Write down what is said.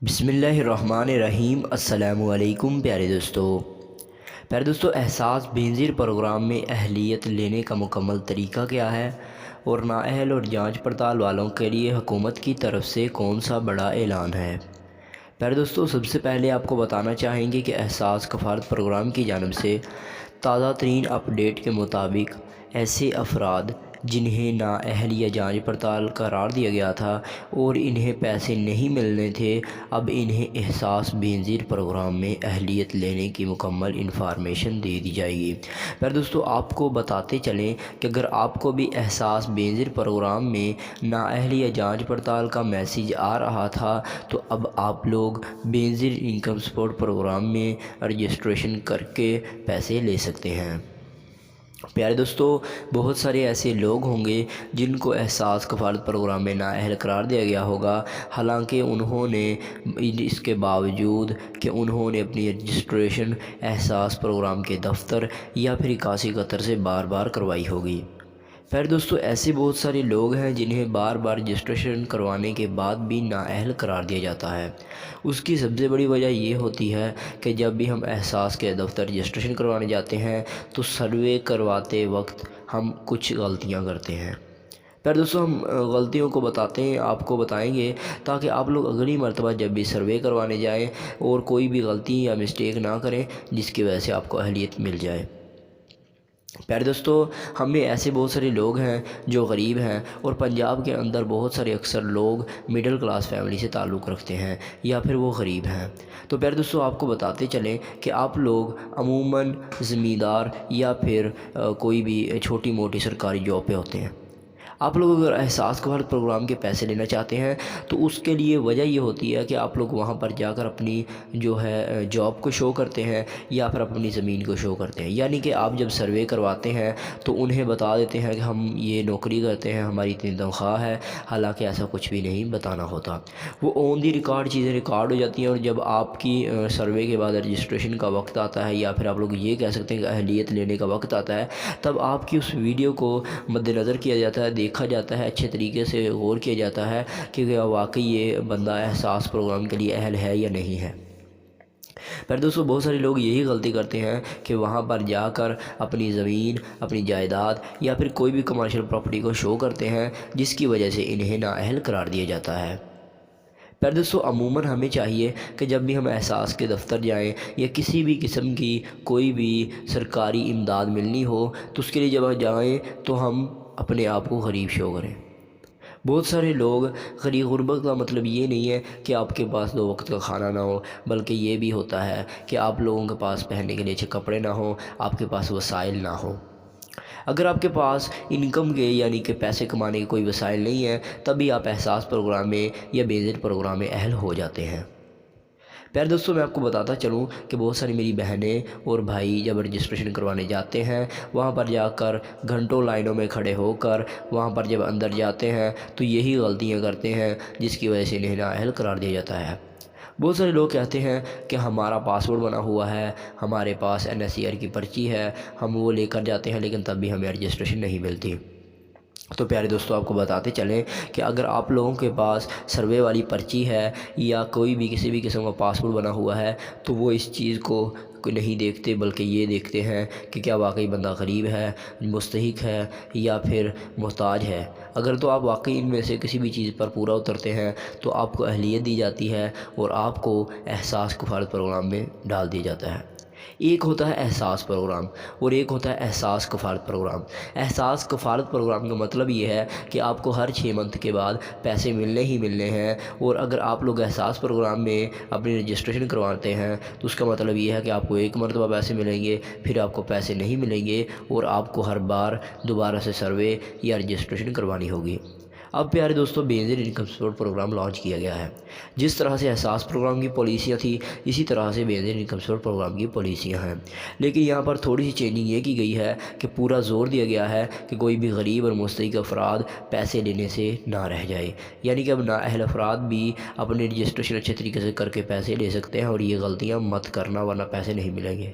بسم اللہ الرحمن الرحیم۔ السلام علیکم پیارے دوستو، احساس بینظیر پروگرام میں اہلیت لینے کا مکمل طریقہ کیا ہے اور نااہل اور جانچ پڑتال والوں کے لیے حکومت کی طرف سے کون سا بڑا اعلان ہے؟ پیارے دوستو، سب سے پہلے آپ کو بتانا چاہیں گے کہ احساس کفالت پروگرام کی جانب سے تازہ ترین اپ ڈیٹ کے مطابق ایسے افراد جنہیں نااہل یا جانچ پڑتال قرار دیا گیا تھا اور انہیں پیسے نہیں ملنے تھے، اب انہیں احساس بینظیر پروگرام میں اہلیت لینے کی مکمل انفارمیشن دے دی جائے گی۔ پھر دوستو، آپ کو بتاتے چلیں کہ اگر آپ کو بھی احساس بینظیر پروگرام میں نااہل یا جانچ پڑتال کا میسیج آ رہا تھا تو اب آپ لوگ بینظیر انکم سپورٹ پروگرام میں رجسٹریشن کر کے پیسے لے سکتے ہیں۔ پیارے دوستو، بہت سارے ایسے لوگ ہوں گے جن کو احساس کفالت پروگرام میں نااہل قرار دیا گیا ہوگا، حالانکہ انہوں نے اس کے باوجود کہ انہوں نے اپنی رجسٹریشن احساس پروگرام کے دفتر یا پھر 81 قطر سے بار بار کروائی ہوگی۔ پھر دوستو، ایسے بہت سارے لوگ ہیں جنہیں بار بار رجسٹریشن کروانے کے بعد بھی نااہل قرار دیا جاتا ہے۔ اس کی سب سے بڑی وجہ یہ ہوتی ہے کہ جب بھی ہم احساس کے دفتر رجسٹریشن کروانے جاتے ہیں تو سروے کرواتے وقت ہم کچھ غلطیاں کرتے ہیں۔ پھر دوستو، ہم غلطیوں کو آپ کو بتائیں گے تاکہ آپ لوگ اگلی مرتبہ جب بھی سروے کروانے جائیں اور کوئی بھی غلطی یا مسٹیک نہ کریں جس کی وجہ سے آپ کو اہلیت مل جائے۔ پیارے دوستو، ہم میں ایسے بہت سارے لوگ ہیں جو غریب ہیں اور پنجاب کے اندر بہت سارے اکثر لوگ مڈل کلاس فیملی سے تعلق رکھتے ہیں یا پھر وہ غریب ہیں۔ تو پیارے دوستو، آپ کو بتاتے چلیں کہ آپ لوگ عموماً زمیندار یا پھر کوئی بھی چھوٹی موٹی سرکاری جاب پہ ہوتے ہیں۔ آپ لوگ اگر احساس کفالت پروگرام کے پیسے لینا چاہتے ہیں تو اس کے لیے وجہ یہ ہوتی ہے کہ آپ لوگ وہاں پر جا کر اپنی جو ہے جاب کو شو کرتے ہیں یا پھر اپنی زمین کو شو کرتے ہیں، یعنی کہ آپ جب سروے کرواتے ہیں تو انہیں بتا دیتے ہیں کہ ہم یہ نوکری کرتے ہیں، ہماری اتنی تنخواہ ہے، حالانکہ ایسا کچھ بھی نہیں بتانا ہوتا۔ وہ آن دی ریکارڈ چیزیں ریکارڈ ہو جاتی ہیں، اور جب آپ کی سروے کے بعد رجسٹریشن کا وقت آتا ہے یا پھر آپ لوگ یہ کہہ سکتے ہیں کہ اہلیت لینے کا وقت آتا ہے، تب آپ کی اس ویڈیو کو مد نظر کیا جاتا ہے، دیکھا جاتا ہے، اچھے طریقے سے غور کیا جاتا ہے کہ کیا واقعی یہ بندہ احساس پروگرام کے لیے اہل ہے یا نہیں ہے۔ پھر دوستو، بہت سارے لوگ یہی غلطی کرتے ہیں کہ وہاں پر جا کر اپنی زمین، اپنی جائیداد یا پھر کوئی بھی کمرشل پراپرٹی کو شو کرتے ہیں، جس کی وجہ سے انہیں نااہل قرار دیا جاتا ہے۔ پھر دوستو، عموماً ہمیں چاہیے کہ جب بھی ہم احساس کے دفتر جائیں یا کسی بھی قسم کی کوئی بھی سرکاری امداد ملنی ہو تو اس کے لیے جب جائیں تو ہم اپنے آپ کو غریب شو کریں۔ بہت سارے لوگ غریب غربت کا مطلب یہ نہیں ہے کہ آپ کے پاس 2 وقت کا کھانا نہ ہو، بلکہ یہ بھی ہوتا ہے کہ آپ لوگوں کے پاس پہننے کے لیے اچھے کپڑے نہ ہوں، آپ کے پاس وسائل نہ ہوں۔ اگر آپ کے پاس انکم کے یعنی کہ پیسے کمانے کے کوئی وسائل نہیں ہیں، تبھی آپ احساس پروگرام میں یا بینظیر پروگرام میں اہل ہو جاتے ہیں۔ پیارے دوستو، میں آپ کو بتاتا چلوں کہ بہت ساری میری بہنیں اور بھائی جب رجسٹریشن کروانے جاتے ہیں، وہاں پر جا کر گھنٹوں لائنوں میں کھڑے ہو کر وہاں پر جب اندر جاتے ہیں تو یہی غلطیاں کرتے ہیں جس کی وجہ سے انہیں نااہل قرار دیا جاتا ہے۔ بہت سارے لوگ کہتے ہیں کہ ہمارا پاسورڈ بنا ہوا ہے، ہمارے پاس NSCR کی پرچی ہے، ہم وہ لے کر جاتے ہیں لیکن تب بھی ہمیں رجسٹریشن نہیں ملتی۔ تو پیارے دوستو، آپ کو بتاتے چلیں کہ اگر آپ لوگوں کے پاس سروے والی پرچی ہے یا کوئی بھی کسی بھی قسم کا پاسپورٹ بنا ہوا ہے تو وہ اس چیز کو نہیں دیکھتے، بلکہ یہ دیکھتے ہیں کہ کیا واقعی بندہ غریب ہے، مستحق ہے یا پھر محتاج ہے۔ اگر تو آپ واقعی ان میں سے کسی بھی چیز پر پورا اترتے ہیں تو آپ کو اہلیت دی جاتی ہے اور آپ کو احساس کفالت پروگرام میں ڈال دیا جاتا ہے۔ ایک ہوتا ہے احساس پروگرام اور ایک ہوتا ہے احساس کفالت پروگرام۔ احساس کفالت پروگرام کا مطلب یہ ہے کہ آپ کو ہر 6 منتھ کے بعد پیسے ملنے ہی ملنے ہیں، اور اگر آپ لوگ احساس پروگرام میں اپنی رجسٹریشن کرواتے ہیں تو اس کا مطلب یہ ہے کہ آپ کو 1 مرتبہ پیسے ملیں گے، پھر آپ کو پیسے نہیں ملیں گے اور آپ کو ہر بار دوبارہ سے سروے یا رجسٹریشن کروانی ہوگی۔ اب پیارے دوستو، Benazir income support programme launch کیا گیا ہے۔ جس طرح سے احساس پروگرام کی پالیسیاں تھیں، اسی طرح سے بینظیر انکم سپورٹ پروگرام کی پالیسیاں ہیں، لیکن یہاں پر تھوڑی سی چینجنگ یہ کی گئی ہے کہ پورا زور دیا گیا ہے کہ کوئی بھی غریب اور مستحق افراد پیسے لینے سے نہ رہ جائے، یعنی کہ اب نااہل افراد بھی اپنے رجسٹریشن اچھے طریقے سے کر کے پیسے لے سکتے ہیں، اور یہ غلطیاں مت کرنا ورنہ پیسے نہیں ملیں گے۔